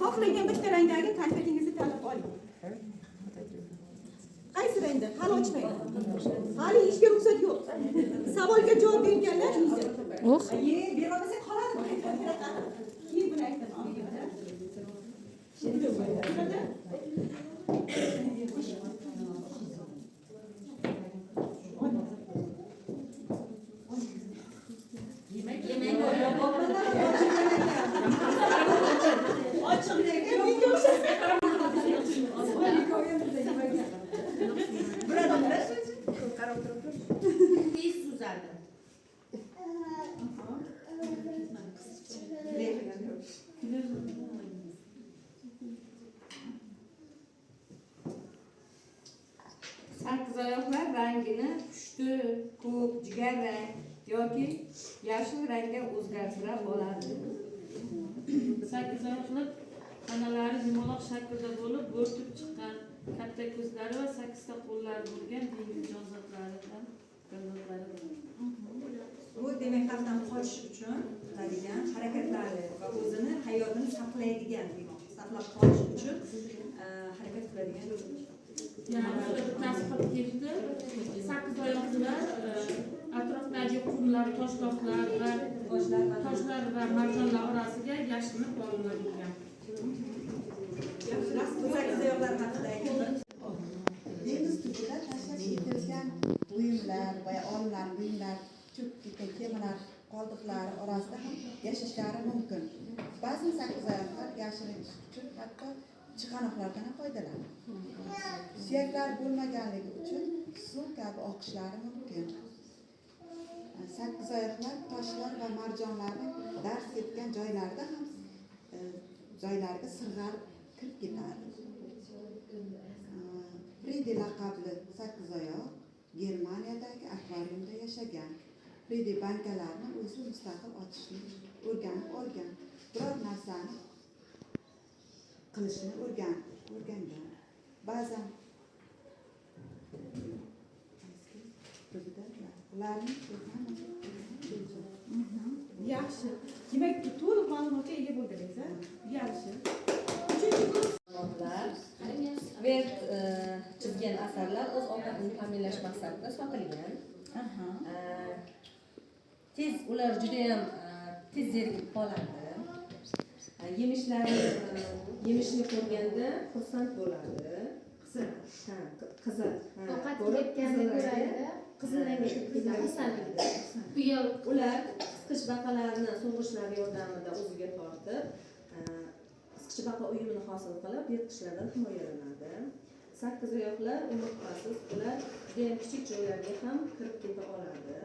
Xohlagan bitta rangdagi konfetingizni tanlab oling. Qaysi rangda? Hali ochmaydi. Hali ishga ruxsat yo'q. Savolga javob berganlar yeydi. Berolmasa qoladi. Keyin buni aytaman. Sakkizoyoqlar rangini pushti, ko'k, jigar rang yoki yashil rangga o'zgartirib oladi. Sakkizoyoqlar tanalari yumaloq shaklda bo'lib, bo'rtib chiqqan, katta ko'zlari va sakkizta qo'llari bo'lgan dengiz jonzotlaridan. Bu demak xavfdan qochish uchun qiladigan harakatlari va o'zini hayotini saqlaydigan, saqlab qolish uchun harakat qiladigan. Yani bittasi qilib ketdi. Sakkizoyoqlar atrofdagi qumlar, toshloqlar va toshlar va marjonlar orasiga yashirinib olingan. Sakkizoyoqlar haqidagi dengiz tubida tashlab ketilgan buyumlar va olingan buyumlar, cho'p kemalar qoldiqlari orasida ham yashashlari mumkin. Ba'zi sakkizoyoqlar yashirish uchun hatto chiqanoqlardan ham foydalanadi. Suyaklari bo'lmaganligi uchun suv kabi oqishlari mumkin. Sakkizoyoqlar toshlar va marjonlarni dars ketgan joylarda ham joylarga sirg'al kirib ketadi. Fridi laqabli sakkizoyoq Germaniyadagi akvariumda yashagan. Fridi bankalarni o'zi mustaqil ochishni o'rganib olgan. Biror narsani qilishni o'rgangan. Ba'zan Yaxshi. Demak, to'liq ma'lumotga ega bo'ldingiz, ha? Yaxshi. Svert chizgan asarlar o'z ovqatini ta'minlash maqsadida sotilgan. Ular juda ham tez zerikib qoladi. Yemishni ko'rganda xursand bo'ladi. Qizil. Ovqat yetganini ko'radi. Qizil rangga ketadi. Ular qisqich baqalarini so'ng'ishlari yordamida o'ziga tortib, qisqich baqa uyumini hosil qilib, yirtqichlardan himoyalanadi. Sakkizoyoqlar umurtqasiz, ular juda ham kichik joylarga ham kirib keta oladi.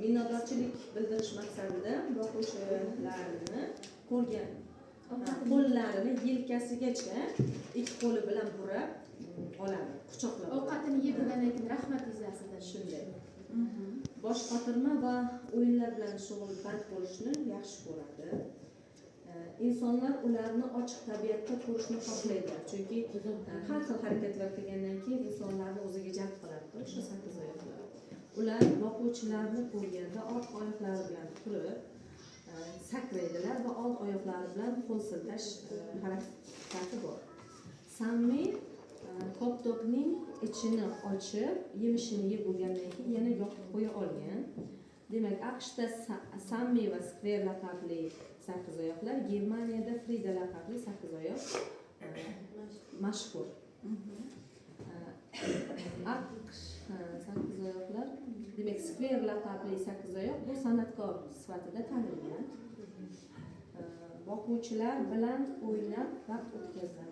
Minnatdorchilik bildirish maqsadida boquvchilarini ko'rgan qo'llarini yelkasigacha ikki qo'li bilan burab oladi, quchoqlab. Ovqatini yeb bo'lgandan keyin rahmat yuzasidan Shunday. Bosh qotirma va o'yinlar bilan shug'ulband bo'lishni yaxshi ko'radi. İnsanlar ularni ochiq tabiatda ko'rishni xohlaydi. Chunki har xil harakatlar qilgandan keyin insonlarni o'ziga jalb qiladi. O'sha sakkizoyoqlar. Ular boquvchilarni ko'rganda orqa oyoqlari bilan turib sakraydilar va old oyoqlari bilan qo'l siltash harakati bor. Sammi koptokning ichini ochib, yemishini yeb bo'lgandan keyin yana yopib qo'ya olgan. Demak, AQShda Sammi va Skver laqabli sakkizoyoqlar, Germaniyada Frida laqabli sakkizoyoq mashhur. AQSh sakkizoyoqlar, demak, Skver laqabli sakkizoyoq bu san'atkor sifatida tanilgan. Boquvchilar bilan o'ynab vaqt o'tkazadi.